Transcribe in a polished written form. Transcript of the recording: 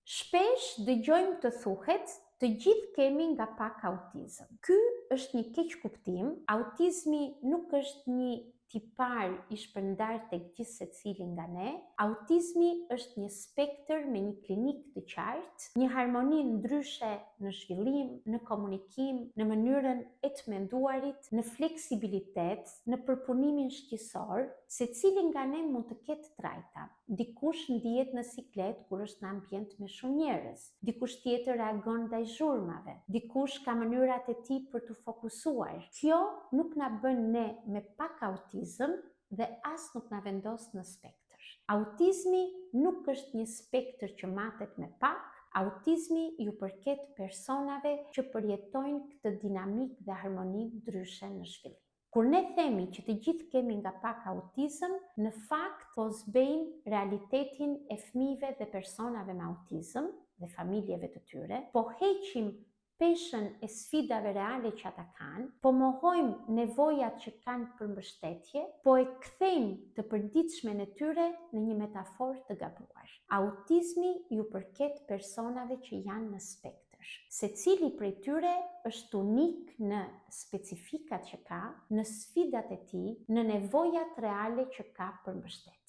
Shpesh dëgjojmë të thuhet të gjithë kemi nga pak autizëm. Ky është një keq kuptim. Autizmi nuk është një tipar i shpërndar tek gjithë secili nga ne. Autizmi është një spektër me një klinik të qartë, një harmoni ndryshe në zhvillim, në komunikim, në mënyrën e të menduarit, në fleksibilitet, në përpunimin shqisor. Secili nga ne mund të ketë trajta. Dikush ndihet në siklet kur është në ambient me shumë njerëz. Dikush tjetër reagon ndaj zhurmave. Dikush ka mënyrat e tij për të fokusuar. Kjo nuk na bën ne me pak autizëm dhe as nuk na vendos në spektër. Autizmi nuk është një spektër që matet me pak. Autizmi ju përket personave që përjetojnë këtë dinamik dhe harmoni ndryshe në zhvillim. Kur ne themi që të gjithë kemi nga pak autizëm, në fakt po zbejmë realitetin e fëmijëve dhe personave me autizëm dhe familjeve të tyre, po heqim peshën e sfidave reale që ata kanë, po mohojmë nevojat që kanë për mbështetje, po e kthejmë të përditshmen e tyre në një metaforë të gabuar. Autizmi ju përket personave që janë në spektër. Secili prej tyre është unik në specifikat që ka, në sfidat e tij, në nevojat reale që ka për mbështetje.